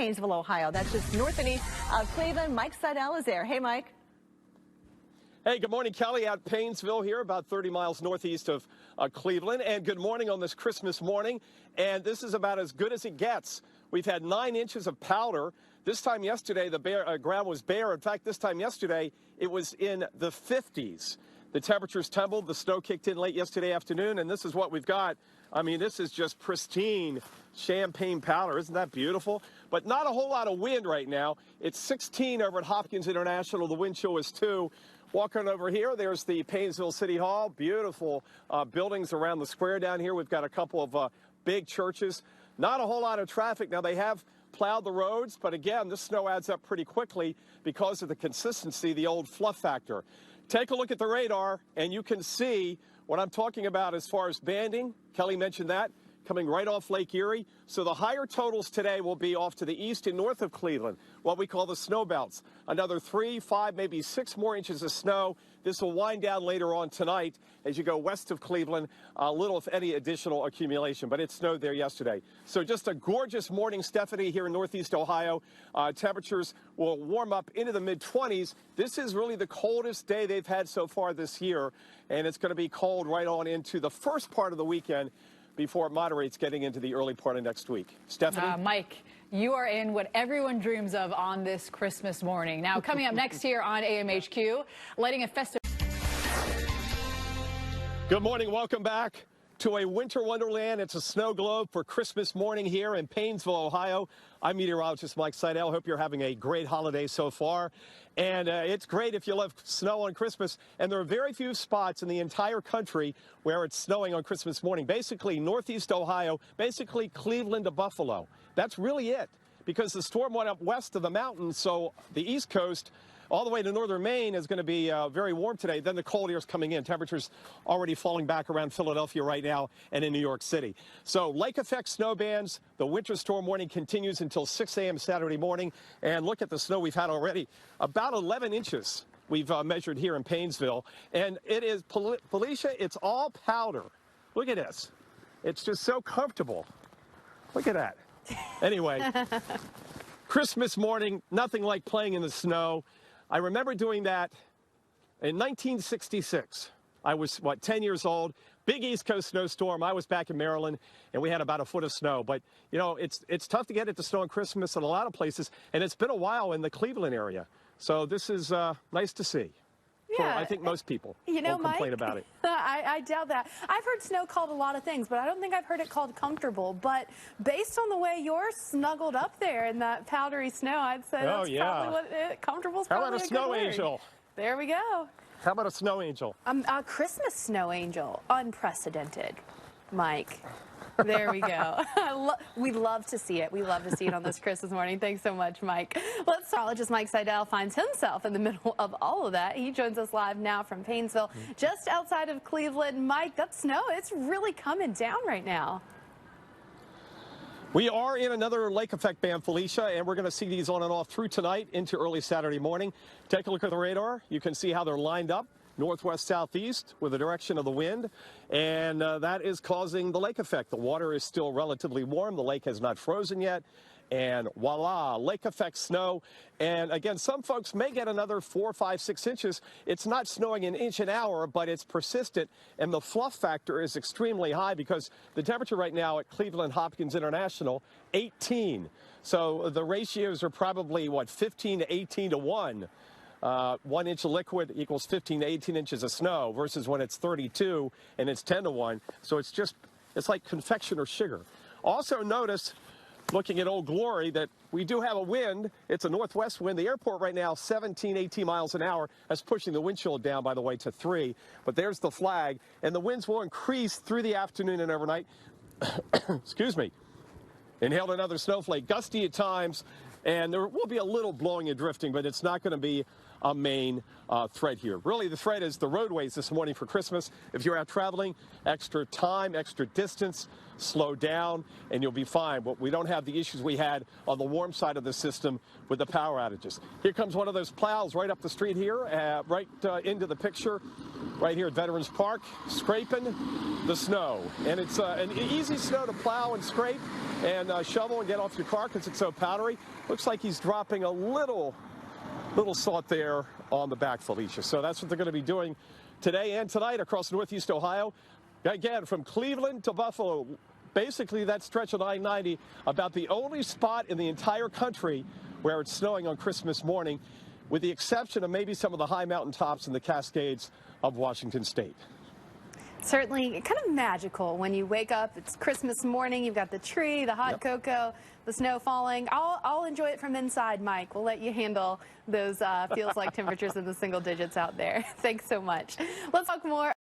Painesville, Ohio. That's just north and east of Cleveland. Mike Seidel is there. Hey, Mike. Hey, good morning, Kelly, at Painesville here, about 30 miles northeast of Cleveland. And good morning on this Christmas morning. And this is about as good as it gets. We've had 9 inches of powder. This time yesterday, the ground was bare. In fact, this time yesterday, it was in the 50s. The temperatures tumbled. The snow kicked in late yesterday afternoon, and this is what we've got. I mean, this is just pristine champagne powder. Isn't that beautiful? But not a whole lot of wind right now. It's 16 over at Hopkins International. The wind chill is 2. Walking over here, there's the Painesville City Hall. Beautiful buildings around the square down here. We've got a couple of big churches. Not a whole lot of traffic. Now, they have plowed the roads, but again, this snow adds up pretty quickly because of the consistency, the old fluff factor. Take a look at the radar, and you can see what I'm talking about as far as banding. Kelly mentioned that, coming right off Lake Erie. So the higher totals today will be off to the east and north of Cleveland, what we call the snow belts. Another 3, 5, maybe 6 more inches of snow. This will wind down later on tonight as you go west of Cleveland. A little, if any, additional accumulation, but it snowed there yesterday. So just a gorgeous morning, Stephanie, here in northeast Ohio. Temperatures will warm up into the mid-20s. This is really the coldest day they've had so far this year, and it's going to be cold right on into the first part of the weekend before it moderates getting into the early part of next week. Stephanie? Mike, you are in what everyone dreams of on this Christmas morning. Now, coming up next here on AMHQ, lighting a festive... Good morning. Welcome back to a winter wonderland. It's a snow globe for Christmas morning here in Painesville, Ohio. I'm meteorologist Mike Seidel. Hope you're having a great holiday so far. And it's great if you love snow on Christmas. And there are very few spots in the entire country where it's snowing on Christmas morning. Basically, northeast Ohio, basically Cleveland to Buffalo. That's really it, because the storm went up west of the mountains, so the East Coast all the way to northern Maine is going to be very warm today. Then the cold air is coming in. Temperatures already falling back around Philadelphia right now and in New York City. So lake effect snow bands. The winter storm warning continues until 6 a.m. Saturday morning. And look at the snow we've had already. About 11 inches we've measured here in Painesville. And it is, Felicia, it's all powder. Look at this. It's just so comfortable. Look at that. Anyway, Christmas morning, nothing like playing in the snow. I remember doing that in 1966. I was, 10 years old, big East Coast snowstorm. I was back in Maryland, and we had about a foot of snow. But, you know, it's tough to get it to snow on Christmas in a lot of places, and it's been a while in the Cleveland area. So this is nice to see. Yeah, I think most people won't complain Mike, about it. I doubt that. I've heard snow called a lot of things, but I don't think I've heard it called comfortable. But based on the way you're snuggled up there in that powdery snow, I'd say that's probably what comfortable is probably How about a snow angel? There we go. How about a snow angel? A Christmas snow angel. Unprecedented, Mike. There we go. We love to see it. We love to see it on this Christmas morning. Thanks so much, Mike. Meteorologist Mike Seidel finds himself in the middle of all of that. He joins us live now from Painesville, just outside of Cleveland. Mike, that snow, it's really coming down right now. We are in another lake effect band, Felicia, and we're going to see these on and off through tonight into early Saturday morning. Take a look at the radar. You can see how they're lined up. Northwest southeast with the direction of the wind, and that is causing the lake effect. The water is still relatively warm. The lake has not frozen yet, and voila, lake effect snow. And again, some folks may get another 4, 5, 6 inches. It's not snowing an inch an hour, but it's persistent, and the fluff factor is extremely high because the temperature right now at Cleveland Hopkins International, 18. So the ratios are probably, 15 to 18 to 1. 1 inch of liquid equals 15 to 18 inches of snow versus when it's 32 and it's 10 to 1. So it's like confection or sugar. Also notice, looking at Old Glory, that we do have a wind. It's a northwest wind. The airport right now, 17, 18 miles an hour. That's pushing the wind chill down, by the way, to 3. But there's the flag. And the winds will increase through the afternoon and overnight. Excuse me. Inhaled another snowflake. Gusty at times. And there will be a little blowing and drifting, but it's not going to be main thread here. Really, the thread is the roadways this morning for Christmas. If you're out traveling, extra time, extra distance, slow down, and you'll be fine. But we don't have the issues we had on the warm side of the system with the power outages. Here comes one of those plows right up the street here, right into the picture, right here at Veterans Park, scraping the snow. And it's an easy snow to plow and scrape and shovel and get off your car because it's so powdery. Looks like he's dropping a little salt there on the back, Felicia. So that's what they're going to be doing today and tonight across Northeast Ohio. Again, from Cleveland to Buffalo, basically that stretch of I-90, about the only spot in the entire country where it's snowing on Christmas morning, with the exception of maybe some of the high mountain tops in the Cascades of Washington State. Certainly kind of magical when you wake up. It's Christmas morning. You've got the tree, the hot cocoa, the snow falling. I'll enjoy it from inside, Mike. We'll let you handle those feels like temperatures in the single digits out there. Thanks so much. Let's talk more.